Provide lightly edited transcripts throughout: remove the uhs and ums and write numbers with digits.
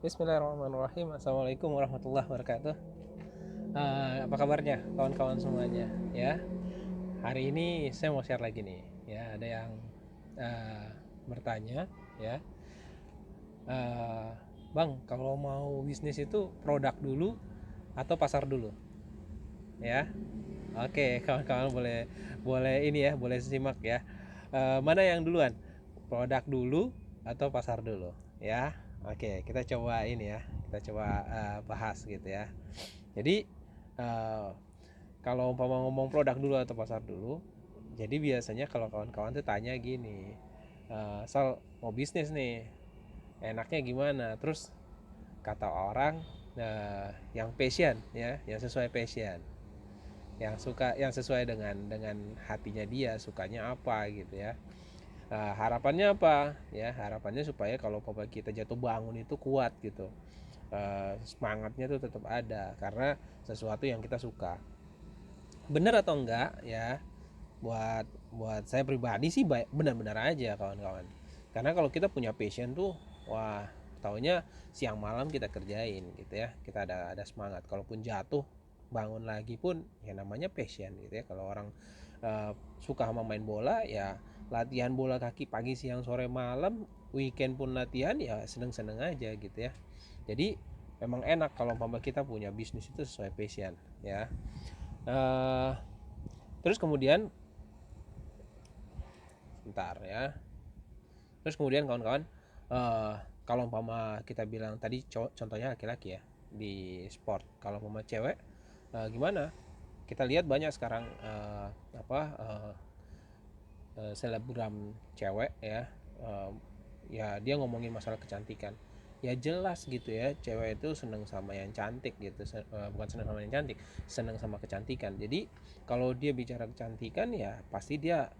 Bismillahirrahmanirrahim. Assalamualaikum warahmatullahi wabarakatuh. Apa kabarnya kawan-kawan semuanya? Ya, hari ini saya mau share lagi nih. Ya, ada yang uh, bertanya, ya, uh, Bang, kalau mau bisnis itu produk dulu atau pasar dulu? Ya, oke, kawan-kawan boleh boleh ini ya, boleh simak ya. Mana yang duluan? Produk dulu atau pasar dulu? Ya, oke, kita coba ini ya, kita coba bahas gitu ya. Jadi uh, kalau umpama ngomong produk dulu atau pasar dulu, jadi biasanya kalau kawan-kawan tuh tanya gini, Sal mau bisnis nih, enaknya gimana? Terus kata orang yang passion ya, yang sesuai passion, yang suka, yang sesuai dengan hatinya dia, sukanya apa gitu ya. Harapannya apa? Ya harapannya supaya kalau kita jatuh bangun itu kuat gitu. Semangatnya tuh tetap ada karena sesuatu yang kita suka. Bener atau enggak ya, buat buat saya pribadi sih benar-benar aja kawan-kawan, karena kalau kita punya passion tuh wah, taunya siang malam kita kerjain gitu ya, kita ada semangat, kalaupun jatuh bangun lagi pun ya namanya passion gitu ya. Kalau orang suka sama main bola ya latihan bola kaki pagi siang sore malam, weekend pun latihan ya, seneng-seneng aja gitu ya. Jadi memang enak kalau kita punya bisnis itu sesuai passion ya. uh, Terus kemudian bentar ya. Terus kemudian kawan-kawan, kalau umpama kita bilang tadi contohnya laki-laki ya di sport, kalau umpama cewek gimana? Kita lihat banyak sekarang apa selebgram cewek ya, uh, ya dia ngomongin masalah kecantikan. Ya jelas gitu ya, cewek itu seneng sama yang cantik gitu, bukan seneng sama yang cantik, seneng sama kecantikan. Jadi kalau dia bicara kecantikan ya pasti dia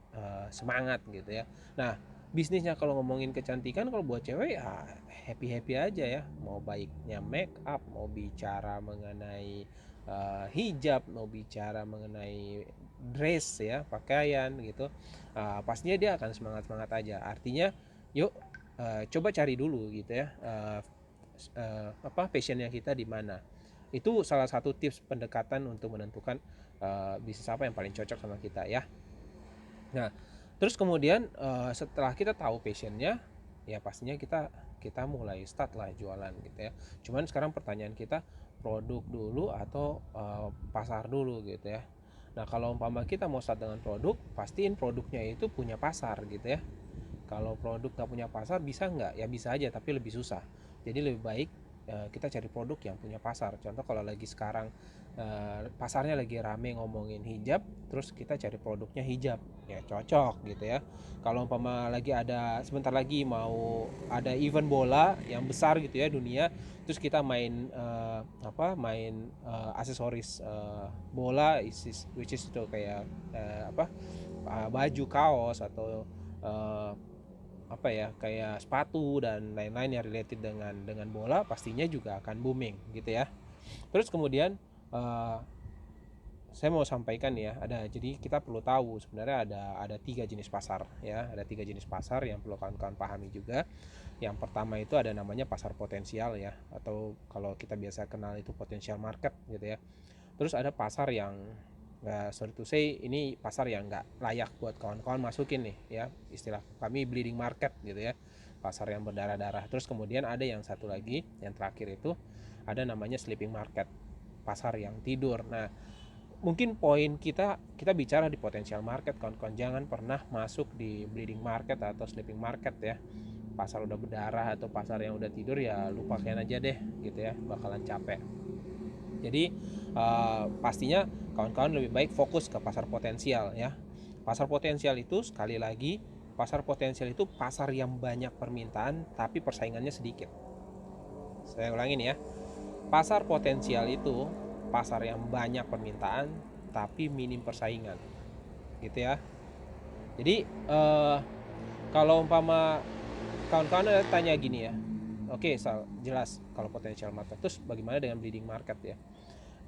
semangat gitu ya. Nah, bisnisnya kalau ngomongin kecantikan kalau buat cewek ya happy happy aja ya, mau baiknya make up, mau bicara mengenai hijab, mau bicara mengenai dress ya, pakaian gitu, pastinya dia akan semangat semangat aja. Artinya yuk coba cari dulu gitu ya, apa passionnya kita di mana. Itu salah satu tips pendekatan untuk menentukan bisnis apa yang paling cocok sama kita ya. Nah, terus kemudian setelah kita tahu passionnya, ya pastinya kita kita mulai start lah jualan gitu ya. Cuman sekarang pertanyaan kita, produk dulu atau pasar dulu gitu ya. Nah, kalau umpama kita mau start dengan produk, pastiin produknya itu punya pasar gitu ya. Kalau produk nggak punya pasar bisa nggak? Ya bisa aja, tapi lebih susah. Jadi lebih baik kita cari produk yang punya pasar. Contoh kalau lagi sekarang pasarnya lagi rame ngomongin hijab, terus kita cari produknya hijab, ya cocok gitu ya. Kalau umpama lagi ada sebentar lagi mau ada event bola yang besar gitu ya dunia, terus kita main main aksesoris bola, which is itu kayak apa baju kaos atau uh, apa ya kayak sepatu dan lain-lain yang related dengan bola, pastinya juga akan booming gitu ya. Terus kemudian uh, saya mau sampaikan ya, jadi kita perlu tahu sebenarnya ada tiga jenis pasar ya, ada tiga jenis pasar yang perlu kawan-kawan pahami juga. Yang pertama itu ada namanya pasar potensial ya, atau kalau kita biasa kenal itu potential market gitu ya. Terus ada pasar yang sorry to say, ini pasar yang nggak layak buat kawan-kawan masukin nih ya, istilah kami bleeding market gitu ya, pasar yang berdarah-darah. Terus kemudian ada yang satu lagi, yang terakhir itu ada namanya sleeping market, pasar yang tidur. Nah, mungkin poin kita bicara di potential market, kawan-kawan jangan pernah masuk di bleeding market atau sleeping market ya. Pasar udah berdarah atau pasar yang udah tidur ya lupakan aja deh gitu ya, bakalan capek. Jadi pastinya kawan-kawan lebih baik fokus ke pasar potensial ya. Pasar potensial itu sekali lagi, pasar potensial itu pasar yang banyak permintaan tapi persaingannya sedikit. Saya ulangin ya. Pasar potensial itu pasar yang banyak permintaan tapi minim persaingan. Gitu ya. Jadi kalau umpama kawan-kawan ada tanya gini ya. Oke, jelas kalau potensial market. Terus bagaimana dengan bleeding market ya?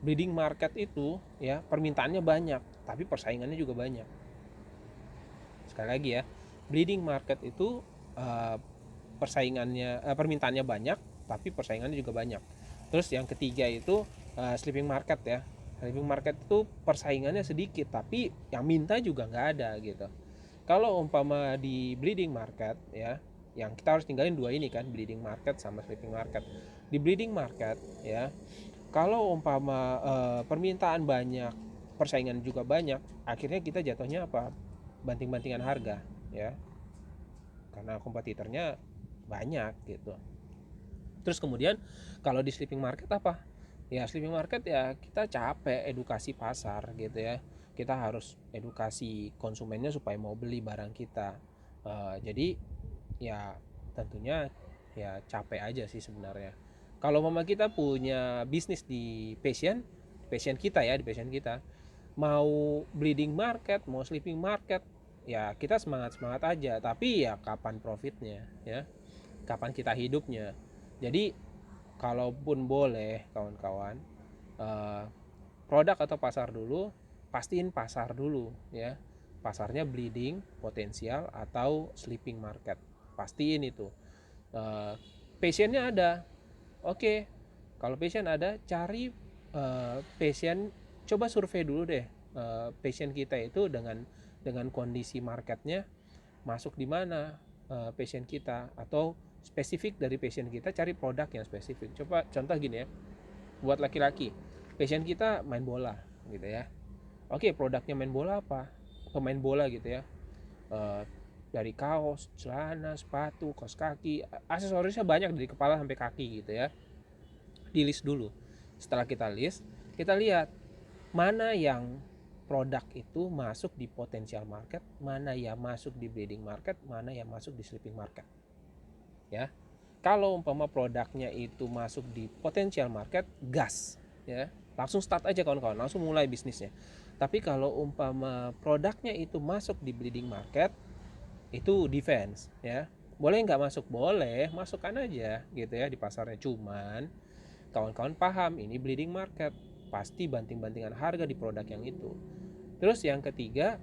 Bleeding market itu ya permintaannya banyak tapi persaingannya juga banyak. Sekali lagi ya, bleeding market itu persaingannya permintaannya banyak tapi persaingannya juga banyak. Terus yang ketiga itu sleeping market ya. Sleeping market itu persaingannya sedikit, tapi yang minta juga nggak ada gitu. Kalau umpama di bleeding market ya, yang kita harus tinggalin dua ini kan, bleeding market sama sleeping market. Di bleeding market ya, kalau umpama permintaan banyak, persaingan juga banyak, akhirnya kita jatuhnya apa? Banting-bantingan harga ya, karena kompetitornya banyak gitu. Terus kemudian kalau di sleeping market apa? Ya sleeping market ya kita capek edukasi pasar gitu ya. Kita harus edukasi konsumennya supaya mau beli barang kita. Jadi ya tentunya ya capek aja sih sebenarnya. Kalau mama kita punya bisnis di passion kita ya, di passion kita, mau bleeding market, mau sleeping market, ya kita semangat aja. Tapi ya kapan profitnya ya, kapan kita hidupnya. Jadi kalaupun boleh kawan-kawan, eh, produk atau pasar dulu, pastiin pasar dulu ya, pasarnya bleeding potensial atau sleeping market, pastiin itu. Passionnya ada, oke. Kalau passion ada, cari passion, coba survei dulu deh, passion kita itu dengan kondisi marketnya masuk di mana, passion kita, atau spesifik dari passion kita, cari produk yang spesifik. Coba contoh gini ya, buat laki-laki, passion kita main bola gitu ya. Oke, produknya main bola apa? Pemain bola gitu ya. Eh, dari kaos, celana, sepatu, kaos kaki, aksesorisnya banyak dari kepala sampai kaki gitu ya. Di list dulu. Setelah kita list, kita lihat mana yang produk itu masuk di potensial market, mana yang masuk di bleeding market, mana yang masuk di sleeping market. Ya. Kalau umpama produknya itu masuk di potensial market, gas ya. Langsung start aja kawan-kawan, langsung mulai bisnisnya. Tapi kalau umpama produknya itu masuk di bleeding market, itu defense ya. Boleh nggak masuk? Boleh, masukkan aja gitu ya di pasarnya. Cuman kawan-kawan paham ini bleeding market, pasti banting-bantingan harga di produk yang itu. Terus yang ketiga,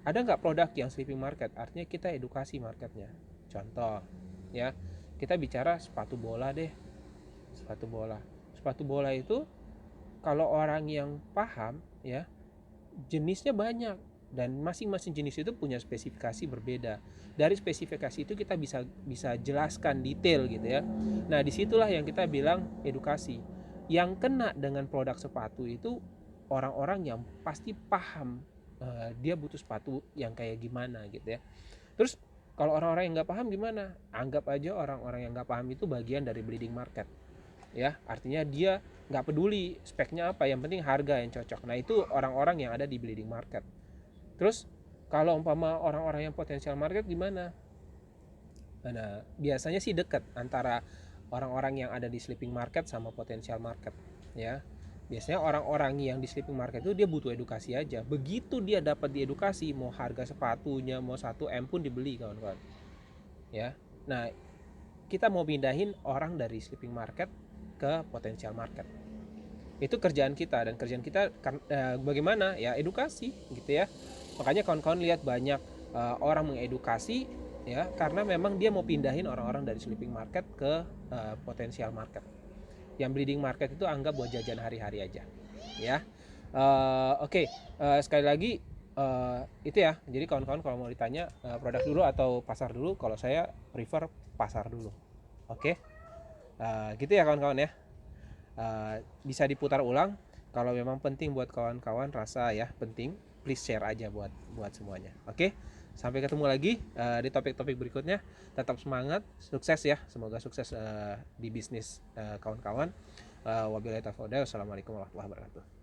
ada nggak produk yang sleeping market? Artinya kita edukasi marketnya. Contoh ya, kita bicara sepatu bola deh. Sepatu bola itu kalau orang yang paham ya, jenisnya banyak, dan masing-masing jenis itu punya spesifikasi berbeda. Dari spesifikasi itu kita bisa jelaskan detail gitu ya. Nah disitulah yang kita bilang edukasi. Yang kena dengan produk sepatu itu orang-orang yang pasti paham, dia butuh sepatu yang kayak gimana gitu ya. Terus kalau orang-orang yang nggak paham gimana? Anggap aja orang-orang yang nggak paham itu bagian dari bleeding market ya, artinya dia nggak peduli speknya apa, yang penting harga yang cocok. Nah itu orang-orang yang ada di bleeding market. Terus kalau umpama orang-orang yang potensial market gimana? Nah biasanya sih dekat antara orang-orang yang ada di sleeping market sama potensial market ya. Biasanya orang-orang yang di sleeping market itu dia butuh edukasi aja. Begitu dia dapat diedukasi, mau harga sepatunya mau 1 M pun dibeli kawan-kawan ya. Nah kita mau pindahin orang dari sleeping market ke potensial market, itu kerjaan kita. Dan kerjaan kita bagaimana ya, edukasi gitu ya. Makanya kawan-kawan lihat banyak orang mengedukasi ya, karena memang dia mau pindahin orang-orang dari sleeping market ke potensial market. Yang bleeding market itu anggap buat jajan hari-hari aja ya. Oke. Sekali lagi itu ya, jadi kawan-kawan kalau mau ditanya produk dulu atau pasar dulu, kalau saya prefer pasar dulu. Oke. Gitu ya kawan-kawan ya. Bisa diputar ulang kalau memang penting buat kawan-kawan, rasa ya penting, please share aja buat semuanya. Oke. Sampai ketemu lagi di topik-topik berikutnya. Tetap semangat, sukses ya, semoga sukses di bisnis kawan-kawan. Wabillahi taufiq. Wassalamualaikum warahmatullahi wabarakatuh.